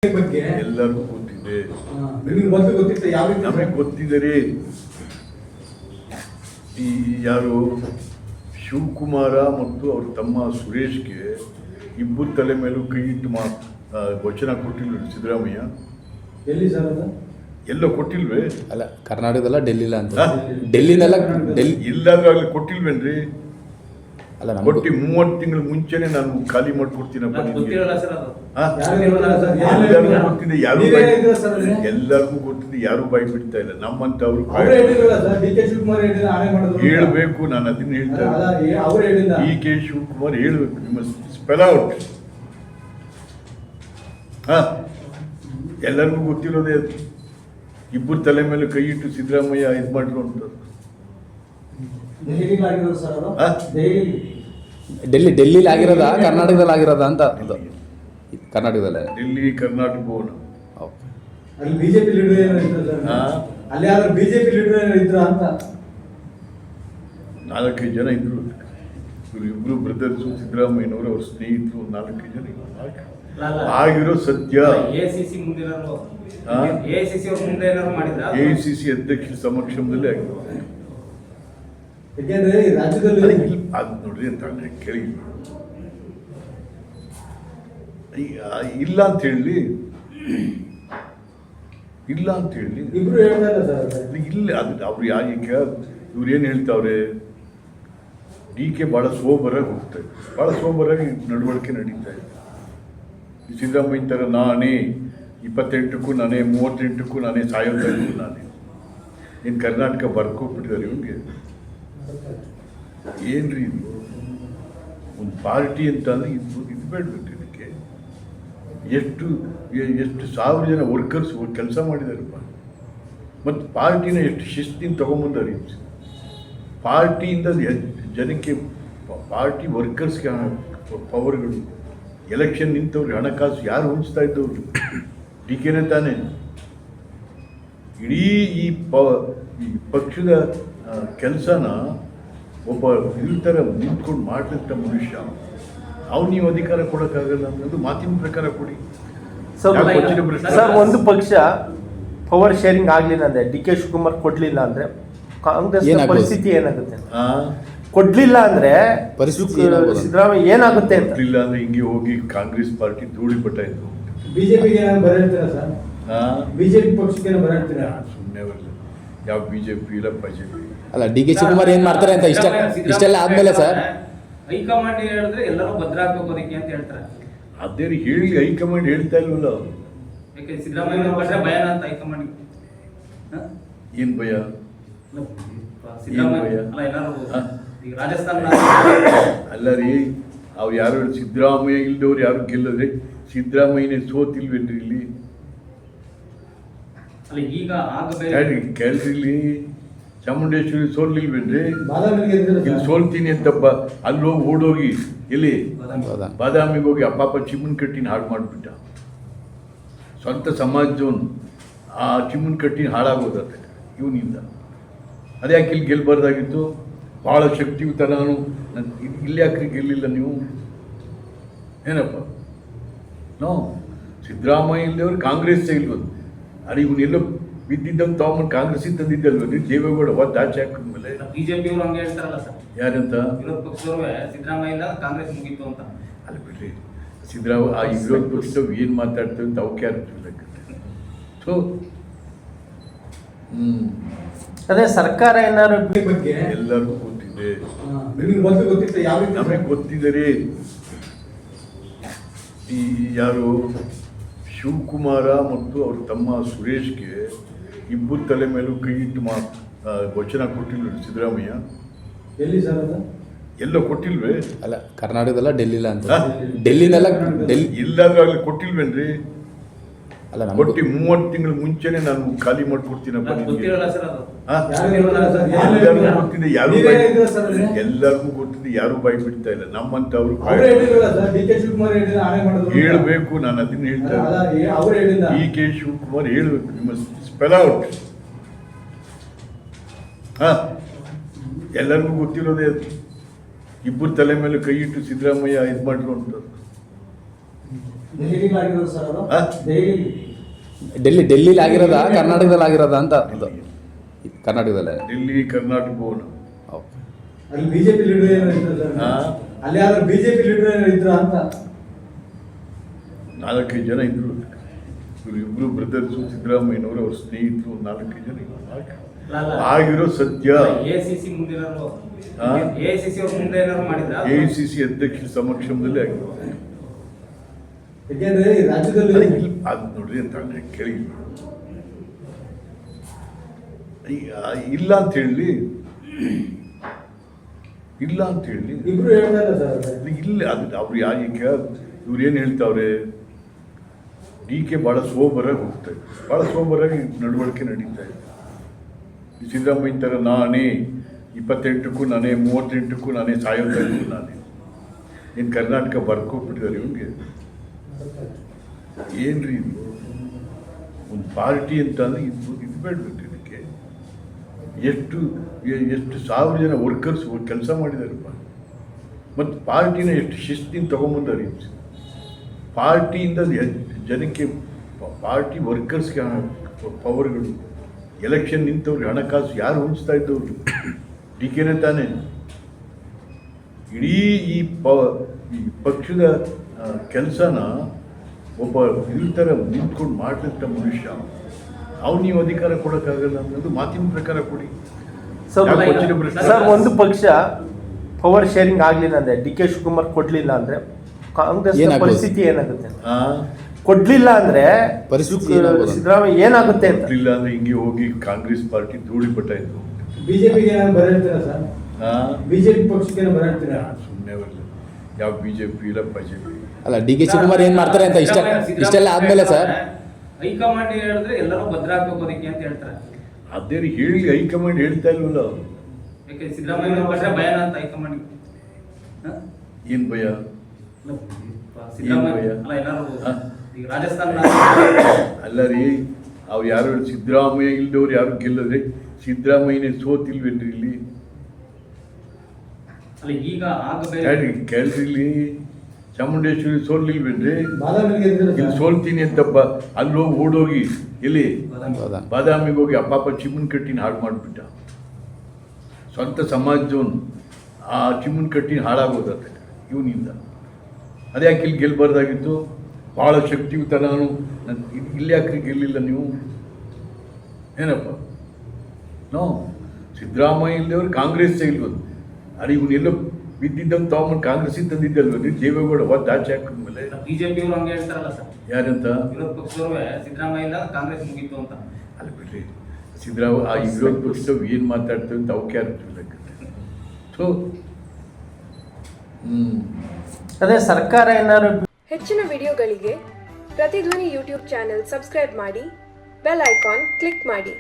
ಬಗ್ಗೆ ಎಲ್ಲರಿಗೂ ಗೊತ್ತಿದೆ. ನಮಗೆ ಗೊತ್ತಿದೆ. ಈ ಯಾರು ಶಿವಕುಮಾರ ಮತ್ತು ಅವ್ರ ತಮ್ಮ ಸುರೇಶ್ಗೆ ಇಬ್ಬರು ತಲೆ ಮೇಲೂ ಕೈ ಇಟ್ಟು ವಚನ ಕೊಟ್ಟಿಲ್ವ ಸಿದ್ದರಾಮಯ್ಯ? ಎಲ್ಲಿ ಸರ್ ಅದು? ಎಲ್ಲೋ ಕೊಟ್ಟಿಲ್ವೇ? ಅಲ್ಲ, ಕರ್ನಾಟಕದಲ್ಲ ಡೆಲ್ಲಿಲ್ಲ ಅಂತ. ಡೆಲ್ಲಿನೆಲ್ಲ ಇಲ್ಲಾದ್ರೂ ಆಗಲಿ ಕೊಟ್ಟಿಲ್ವೇನ್ರಿ? ಅಲ್ಲ, ಕೊಟ್ಟು 30 ತಿಂಗಳು ಮುಂಚೆನೆ ನಾನು ಖಾಲಿ ಮಾಡ್ಕೊಡ್ತೀನಪ್ಪ. ಎಲ್ಲರಿಗೂ ಗೊತ್ತಿದೆ, ಯಾರು ಬಾಯಿ ಬಿಡ್ತಾ ಇಲ್ಲ. ನಮ್ಮಂತವ್ರು ಹೇಳ್ಬೇಕು. ನಾನು ಅದನ್ನ ಹೇಳ್ತಾ ಡಿ ಕೆ ಶಿವಕುಮಾರ್ ಹೇಳ್ಬೇಕು. ನಿಮ್ಮ ಸ್ಪೆಲ್ ಔಟ್. ಎಲ್ಲರಿಗೂ ಗೊತ್ತಿರೋದೇ ಇಬ್ಬರು ತಲೆ ಮೇಲೆ ಕೈ ಇಟ್ಟು ಸಿದ್ದರಾಮಯ್ಯ ಇದು ಮಾಡಿರೋ ಅಂತ. ಡೆಲ್ಲಿಲಿ ಆಗಿರೋದಾ ಕರ್ನಾಟಕದಲ್ಲಿ ಆಗಿರೋದಾ ಅಂತ? ಕರ್ನಾಟಕದಲ್ಲೇ. ಡೆಲ್ಲಿ ಕರ್ನಾಟಕ ಅಲ್ಲಿ ಬಿಜೆಪಿ ಲೀಡರ್ ಅಲ್ಲಿ ಯಾರು ಬಿಜೆಪಿ ಲೀಡರ್ ಇದ್ರ ಅಂತ 4-5 ಜನ ಇದ್ರು. ಇವರು ಇಬ್ರು ಬ್ರದರ್ಸು, ಸಿದ್ದರಾಮಯ್ಯನವರು ಅವ್ರ ಸ್ನೇಹಿತರು. 4-5 ಜನ ಆಗಿರೋ ಸತ್ಯ. ಎಐಸಿಸಿ ಅಧ್ಯಕ್ಷರ ಸಮಕ್ಷಮದಲ್ಲಿ ಆಗಿರೋ ರಾಜ್ಯದಲ್ಲಿ ಅದು ನೋಡ್ರಿ ಅಂತ ಕೇಳಿ. ಇಲ್ಲ ಅಂತ ಹೇಳಿ ಇಲ್ಲ ಅದು ಅವ್ರು ಯಾಕೆ ಇವ್ರು ಏನು ಹೇಳ್ತಾವ್ರೆ? ಡಿ ಕೆ ಭಾಳ ಸೋಬರಾಗಿ ಹೋಗ್ತಾರೆ, ಭಾಳ ಸೋಬರಾಗಿ ನಡವಳಿಕೆ ನಡೀತಾ ಇದೆ. ಸಿದ್ದರಾಮಯ್ಯ ಥರ ನಾನೇ 28ಕ್ಕೂ ನಾನೇ, 38ಕ್ಕೂ ನಾನೇ, ಸಾಯೋದಕ್ಕೂ ನಾನೇ. ಏನು ಕರ್ನಾಟಕ ಬರ್ಕೊಟ್ಬಿಟ್ಟಿದ್ದಾರೆ ಇವ್ನಿಗೆ? ಏನ್ರಿ ಇದು? ಒಂದು ಪಾರ್ಟಿ ಅಂತ ಅಂದರೆ ಇದು ಬೇಡಬೇಕು. ಇದಕ್ಕೆ ಎಷ್ಟು ಸಾವಿರ ಜನ ವರ್ಕರ್ಸ್ ಕೆಲಸ ಮಾಡಿದಾರಪ್ಪ. ಮತ್ತು ಪಾರ್ಟಿನ ಎಷ್ಟು ಶಿಸ್ತಿನ ತೊಗೊಂಬಂದಾರೆ. ಪಾರ್ಟಿಯಿಂದ ಜನಕ್ಕೆ, ಪಾರ್ಟಿ ವರ್ಕರ್ಸ್ಗೆ ಪವರ್ಗಳು. ಎಲೆಕ್ಷನ್ ನಿಂತವ್ರಿಗೆ ಹಣಕಾಸು ಯಾರು ಹೊಂಚ್ತಾ ಇದ್ದವ್ರು? ಡಿ ಕೆನೇ ತಾನೇ. ಇಡೀ ಈ ಪಕ್ಷದ ಕೆಲಸನ ಒಬ್ಬ ಇದ್ರ ಥರ ನಿಂತ್ಕೊಂಡು ಮಾಡಿದಂಥ ಮನುಷ್ಯ ಅವ್ನು ನೀವು ಅಧಿಕಾರ ಕೊಡೋಕ್ಕಾಗಲ್ಲ ಅನ್ನೋದು ಮಾತಿನ ಪ್ರಕಾರ ಕೊಡಿ. ಸರ್, ಒಂದು ಪಕ್ಷ ಪವರ್ ಶೇರಿಂಗ್ ಆಗಲಿಲ್ಲ ಅಂದರೆ, ಡಿ ಕೆ ಶಿವಕುಮಾರ್ ಕೊಡಲಿಲ್ಲ ಅಂದರೆ ಕಾಂಗ್ರೆಸ್ ಪರಿಸ್ಥಿತಿ ಏನಾಗುತ್ತೆ? ಕೊಡ್ಲಿಲ್ಲ ಅಂದ್ರೆ ಸಿದ್ದರಾಮಯ್ಯ ಏನಾಗುತ್ತೆ ಅಂತ. ಕೊಡ್ಲಿಲ್ಲ ಅಂದ್ರೆ ಹಿಂಗೆ ಹೋಗಿ ಕಾಂಗ್ರೆಸ್ ಪಾರ್ಟಿ ಧೂಳಿಪಟ ಇತ್ತು. ಬಿಜೆಪಿಗೆ ಬರೀತೀರಾ ಸರ್? ಬಿಜೆಪಿ ಪಕ್ಷಕ್ಕೆ ಬರೀತೀರಾ? ಸುಮ್ಮನೆ ಬರಲ್ಲ. ಯಾವ ಬಿಜೆಪಿ ಇಲ್ಲ ಬಿಜೆಪಿ ಅಲ್ಲ. ಡಿ ಕೆ ಶಿವಕುಮಾರ್ ಏನ್ ಮಾಡ್ತಾರೆ ಅಂತ ಇಷ್ಟೆಲ್ಲ ಆದ್ಮೇಲೆ ಸರ್ ಹೈಕಮಾಂಡ್ ಹೇಳಿದ್ರೆ ಎಲ್ಲರೂ ಭದ್ರಾಗಬೇಕು ಅದಕ್ಕೆ ಅಂತ ಹೇಳ್ತಾರೆ. ಅದೇ ಹೇಳಿ ಹೈಕಮಾಂಡ್ ಹೇಳ್ತಾ ಇಲ್ವಲ್ಲ. ಯಾಕೆ ಸಿದ್ದರಾಮಯ್ಯ ಬಂದ್ರೆ ಭಯನ ಅಂತ ಹೈಕಮಾಂಡ್? ಏನ್ ಭಯ? ರಾಜಸ್ಥಾನ ಅಲ್ಲ ರೀ, ಅವ್ರು ಯಾರು ಸಿದ್ದರಾಮಯ್ಯ ಇಲ್ದವ್ರು ಯಾರು ಗೆಲ್ಲದ್ರೆ ಸಿದ್ದರಾಮಯ್ಯನೇ ಸೋತಿಲ್ವೇನ್ರಿ ಇಲ್ಲಿ? ಈಗ ಕೇಳ್ರಿ, ಚಾಮುಂಡೇಶ್ವರಿ ಸೋಲ್ಲಿಲ್ವೇನ್ರಿ? ಇಲ್ಲಿ ಸೋಲ್ತೀನಿ ಅಂತ ಅಲ್ಲೋಗಿ ಓಡೋಗಿ ಇಲ್ಲಿ ಬಾದಾಮಿಗೆ ಹೋಗಿ ಅಪ್ಪಾಪ ಚಿಮ್ಮನ್ ಕಟ್ಟಿನ ಹಾಳು ಮಾಡಿಬಿಟ್ಟ. ಸ್ವಂತ ಸಮಾಜವನ್ನು ಆ ಚಿಮ್ಮನ್ ಕಟ್ಟಿನ ಹಾಳಾಗೋದತ್ತೆ ಇವನಿಂದ. ಅದೇ ಯಾಕೆ ಇಲ್ಲಿ ಗೆಲ್ಬಾರ್ದಾಗಿತ್ತು? ಭಾಳ ಶಕ್ತಿಯುತ ನಾನು. ಇಲ್ಲಿ ಯಾಕ್ರಿ ಗೆಲ್ಲಿಲ್ಲ ನೀವು? ಏನಪ್ಪ ನೋ, ಸಿದ್ದರಾಮಯ್ಯ ಇಲ್ಲದವ್ರು ಕಾಂಗ್ರೆಸ್ ಇಲ್ವದು. ಅರೆ ಇವನ್ನೆಲ್ಲೋ ಬಿದ್ದಿದ್ದನ್ನು ತಗೊಂಡು ಕಾಂಗ್ರೆಸ್ಸಿಗೆ ತಂದಿದ್ದಲ್ವರಿ ದೇವೇಗೌಡ ಒದ್ದು ಆಚೆ ಹಾಕಿದ್ಮೇಲೆ. ಬಿಜೆಪಿ ಅವರು ಹಂಗೆ ಹೇಳ್ತಾರಲ್ಲ ಸರ್. ಯಾರಂತ? ವಿರೋಧ ಪಕ್ಷದವರು ಸಿದ್ದರಾಮಯ್ಯ ಇಲ್ಲ ಕಾಂಗ್ರೆಸ್ ಮುಗಿತು ಅಂತ. ಅಲ್ಲ ಬಿಡ್ರಿ, ಸಿದ್ದರಾಮಯ್ಯ ಆ ವಿರೋಧ ಪಕ್ಷದವ್ರು ಏನು ಮಾತಾಡ್ತೇವೆ ಅಂತ ಅವಕ್ಕೆ ಯಾರು ಸೊ ಅದೇ ಸರ್ಕಾರ ಏನಾದ್ರು ಬಗ್ಗೆ ಎಲ್ಲರಿಗೂ ಗೊತ್ತಿದೆ. ನಮಗೆ ಗೊತ್ತಿದೆ. ಈ ಯಾರು ಶಿವಕುಮಾರ ಮತ್ತು ಅವ್ರ ತಮ್ಮ ಸುರೇಶ್ಗೆ ಇಬ್ಬರು ತಲೆ ಮೇಲೂ ಕೈ ಇಟ್ಟು ವಚನ ಕೊಟ್ಟಿಲ್ವ ಸಿದ್ದರಾಮಯ್ಯ? ಎಲ್ಲಿ ಸರ್ ಅದು? ಎಲ್ಲೋ ಕೊಟ್ಟಿಲ್ವೇ? ಅಲ್ಲ, ಕರ್ನಾಟಕದಲ್ಲ ಡೆಲ್ಲಿಲ್ಲ ಅಂತ. ಡೆಲ್ಲಿನೆಲ್ಲ ಇಲ್ಲಾದ್ರೂ ಆಗಲಿ ಕೊಟ್ಟಿಲ್ವೇನ್ರಿ? ಅಲ್ಲ, ಕೊಟ್ಟು 30 ತಿಂಗಳು ಮುಂಚೆನೆ ನಾನು ಖಾಲಿ ಮಾಡ್ಕೊಡ್ತೀನಪ್ಪ. ಎಲ್ಲರಿಗೂ ಗೊತ್ತಿದೆ, ಯಾರು ಬಾಯಿ ಬಿಡ್ತಾ ಇಲ್ಲ. ನಮ್ಮಂತವ್ರು ಹೇಳ್ಬೇಕು. ನಾನು ಅದನ್ನ ಹೇಳ್ತಾ ಡಿ ಕೆ ಶಿವಕುಮಾರ್ ಹೇಳ್ಬೇಕು. ನಿಮ್ಮ ಸ್ಪೆಲ್ ಔಟ್. ಎಲ್ಲರಿಗೂ ಗೊತ್ತಿರೋದೇ ಇಬ್ಬರು ತಲೆ ಮೇಲೆ ಕೈ ಇಟ್ಟು ಸಿದ್ದರಾಮಯ್ಯ ಇದು ಮಾಡಿರೋ ಅಂತ. ದೆಹಲಿಲಿ ಆಗಿರೋದು ಸರ್ ಅದು ಹಾ? ದೆಹಲಿ ಡೆಲ್ಲಿಲಿ ಆಗಿರೋದಾ ಕರ್ನಾಟಕದಲ್ಲಿ ಆಗಿರೋದಾ ಅಂತ ಅದು ಕರ್ನಾಟಕದಲ್ಲೇ ಡೆಲ್ಲಿ ಕರ್ನಾಟಕ ಭವನ. ಓಕೆ. ಅಲ್ಲಿ ಬಿಜೆಪಿ ಲೀಡರ್ ಏನೋ ಇದ್ರು ಸರ್ ಹಾ? ಅಲ್ಲಿ ಯಾರು ಬಿಜೆಪಿ ಲೀಡರ್ ಏನೋ ಇದ್ರ ಅಂತ 4-5 ಜನ ಇದ್ರು. ಇವರು ಇಬ್ರು ಬ್ರದರ್ಸು, ಸಿದ್ದರಾಮಯ್ಯನವರು ಅವ್ರ ಸ್ನೇಹಿತರು, 4-5 ಜನ ಇದ್ರು. ಆಗಿರೋ ಸತ್ಯ. AICC ಮುಂದಿರೋರು ಹಾ? AICC ಅವ್ರ ಮುಂದೆ ಏನಾದ್ರು ಮಾಡಿದ್ರ AICC ಅಧ್ಯಕ್ಷರ ಸಮಕ್ಷಮದಲ್ಲಿ ಆಗಿರೋ. ಯಾಕೆಂದ್ರೆ ಈ ರಾಜ್ಯದಲ್ಲಿ ಅದು ನೋಡ್ರಿ ಅಂತ ಕೇಳಿ ಇಲ್ಲ ಅಂತ ಹೇಳಿ ಇಬ್ರು ಹೇಳ್ತಾ ಇಲ್ಲ ಸರ್ ಅದು. ಇಲ್ಲ ಅದು ಅವ್ರು ಈಗ ಇವ್ರು ಏನು ಹೇಳ್ತಾವ್ರೆ, DK ಭಾಳ ಸೋಬರಾಗಿ ಹೋಗ್ತಾ ಇದೆ, ಭಾಳ ಸೋಬರಾಗಿ ನಡವಳಿಕೆ ನಡೀತಾ ಇದೆ. ಈ ಸಿದ್ದರಾಮಯ್ಯ ಥರ ನಾನೇ 28ಕ್ಕೂ ನಾನೇ, 38ಕ್ಕೂ ನಾನೇ, ಸಾಯೋದಕ್ಕೂ ನಾನೇ. ಏನು ಕರ್ನಾಟಕ ಬರ್ಕೊಟ್ಬಿಟ್ಟಿದ್ದಾರೆ ಇವ್ರಿಗೆ. ಏನ್ರಿ ಇದು? ಒಂದು ಪಾರ್ಟಿ ಅಂತ ಅಂದರೆ ಇದು ಬೇಡಬೇಕು. ಇದಕ್ಕೆ ಎಷ್ಟು ಸಾವಿರ ಜನ ವರ್ಕರ್ಸ್ ಕೆಲಸ ಮಾಡಿದಾರಪ್ಪ. ಮತ್ತು ಪಾರ್ಟಿನ ಎಷ್ಟು ಶಿಸ್ತಿನ ತೊಗೊಂಬಂದಾರೆ. ಪಾರ್ಟಿಯಿಂದ ಜನಕ್ಕೆ, ಪಾರ್ಟಿ ವರ್ಕರ್ಸ್ಗೆ ಪವರ್ಗಳು, ಎಲೆಕ್ಷನ್ ನಿಂತವ್ರಿಗೆ ಹಣಕಾಸು ಯಾರು ಹೊಂಚ್ತಾ ಇದ್ದವ್ರು? DKನೇ ತಾನೇ. ಇಡೀ ಈ ಪಕ್ಷದ ಕೆಲಸನ ಒಬ್ಬ ಈ ಥರ ನಿಂತ್ಕೊಂಡು ಮಾಡಿದಂಥ ಮನುಷ್ಯ ಅವ್ನು ನೀವು ಅಧಿಕಾರ ಕೊಡೋಕ್ಕಾಗಲ್ಲ ಅನ್ನೋದು ಮಾತಿನ ಪ್ರಕಾರ ಕೊಡಿ. ಸರ್ ಒಂದು ಪಕ್ಷ ಪವರ್ ಶೇರಿಂಗ್ ಆಗಲಿಲ್ಲ ಅಂದರೆ DK ಶಿವಕುಮಾರ್ ಕೊಡ್ಲಿಲ್ಲ ಅಂದರೆ ಕಾಂಗ್ರೆಸ್ ಪರಿಸ್ಥಿತಿ ಏನಾಗುತ್ತೆ? ಕೊಡ್ಲಿಲ್ಲ ಅಂದ್ರೆ ಸಿದ್ದರಾಮಯ್ಯ ಏನಾಗುತ್ತೆ ಅಂತ. ಕೊಡ್ಲಿಲ್ಲ ಅಂದ್ರೆ ಹಿಂಗೆ ಹೋಗಿ ಕಾಂಗ್ರೆಸ್ ಪಾರ್ಟಿ ಧೂಳಿಪಟ ಇತ್ತು. ಬಿಜೆಪಿಗೆ ಬರ ಹೇಳ್ತೀರಾ ಸರ್? ಬಿಜೆಪಿ ಪಕ್ಷಕ್ಕೆ ಬರ ಹೇಳ್ತೀರಾ? ಸುಮ್ಮನೆ ಬರಲ್ಲ. ಯಾವ ಬಿಜೆಪಿ ಇಲ್ಲ ಬಿಜೆಪಿ ಅಲ್ಲ, DK ಶಿವಕುಮಾರ್ ಏನ್ ಮಾಡ್ತಾರೆ ಅಂತ ಇಷ್ಟೆಲ್ಲ ಆದ್ಮೇಲೆ ಸರ್ ಹೈಕಮಾಂಡ್ ಹೇಳಿದ್ರೆ ಎಲ್ಲರೂ ಭದ್ರಾಗಬೇಕು ಅದಕ್ಕೆ ಅಂತ ಹೇಳ್ತಾರೆ. ಅದೇ ಹೇಳಿ, ಹೈಕಮಾಂಡ್ ಹೇಳ್ತಾ ಇಲ್ವಲ್ಲ. ಯಾಕೆ ಸಿದ್ದರಾಮಯ್ಯ ಬಂದ್ರೆ ಭಯನ ಅಂತ ಹೈಕಮಾಂಡ್? ಏನ್ ಭಯ? ಸಿದ್ದರಾಮಯ್ಯ ಅಲ್ಲ ಎಲ್ಲರೂ ಈಗ ರಾಜಸ್ಥಾನ ಅಲ್ಲ ರೀ, ಅವ್ರು ಯಾರು ಸಿದ್ದರಾಮಯ್ಯ ಇಲ್ದವ್ರು ಯಾರು ಗೆಲ್ಲದ್ರೆ ಸಿದ್ದರಾಮಯ್ಯನೇ ಸೋತಿಲ್ವೇನ್ರಿ ಇಲ್ಲಿ? ಅಲ್ಲ ಈಗ ಆಗಬೇಕು ಕೇಳ್ರಿ, ಇಲ್ಲಿ ಚಾಮುಂಡೇಶ್ವರಿ ಸೋಲ್ಲಿಲ್ವೇನ್ರಿ? ಬಾದಾಮಿಗೆ ಇಲ್ಲಿ ಸೋಲ್ತೀನಿ ಅಂತಪ್ಪ ಅಲ್ಲಿ ಹೋಗಿ ಓಡೋಗಿ ಎಲ್ಲಿ ಬಾದಾಮಿಗೆ ಹೋಗಿ ಅಪ್ಪಾಪ ಚಿಮ್ಮನ್ ಕಟ್ಟಿನ ಹಾಳು ಮಾಡಿಬಿಟ್ಟ. ಸ್ವಂತ ಸಮಾಜದವನು ಆ ಚಿಮ್ಮನ್ ಕಟ್ಟಿನ ಹಾಳಾಗೋದತ್ತ ಇವನಿಂದ. ಅದೇ ಯಾಕೆ ಇಲ್ಲಿ ಗೆಲ್ಬಾರ್ದಾಗಿತ್ತು? ಭಾಳ ಶಕ್ತಿಯುತ ನಾನು ಇಲ್ಲಿ ಯಾಕ್ರಿ ಗೆಲ್ಲಿಲ್ಲ ನೀವು? ಏನಪ್ಪ ನೋ, ಸಿದ್ದರಾಮಯ್ಯ ಇಲ್ಲದವ್ರು ಕಾಂಗ್ರೆಸ್ ಇಲ್ವದು. ಅರೆ ಇವನ್ನೆಲ್ಲ ಬಿದ್ದಿದ್ದನ್ನು ತಗೊಂಡು ಕಾಂಗ್ರೆಸ್ಸಿಗೆ ತಂದಿದ್ದಲ್ವ ದೇವೇಗೌಡ ಒದ್ದು ಆಚೆ ಹಾಕಿದ್ಮೇಲೆ. ಬಿಜೆಪಿ ಅವರು ಹಂಗೆ ಹೇಳ್ತಾರಲ್ಲ ಸರ್, ಯಾರಂತ? ವಿರೋಧ ಪಕ್ಷದವರು ಸಿದ್ದರಾಮಯ್ಯ ಇಲ್ಲ ಕಾಂಗ್ರೆಸ್ ಮುಗಿತು ಅಂತ. ಅಲ್ಲ ಬಿಡ್ರಿ, ಸಿದ್ದರಾಮಯ್ಯ ಆ ವಿರೋಧ ಪಕ್ಷದವ್ರು ಏನು ಮಾತಾಡ್ತೇವೆ ಅಂತ ಅವಕ್ಕೆ ಯಾರು ಸೊ ಅದೇ ಸರ್ಕಾರ ಏನಾದ್ರು ಹೆಚ್ಚಿನ ವಿಡಿಯೋಗಳಿಗೆ ಪ್ರತಿಧ್ವನಿ ಯೂಟ್ಯೂಬ್ ಚಾನೆಲ್ ಸಬ್ಸ್ಕ್ರೈಬ್ ಮಾಡಿ, ಬೆಲ್ ಐಕಾನ್ ಕ್ಲಿಕ್ ಮಾಡಿ.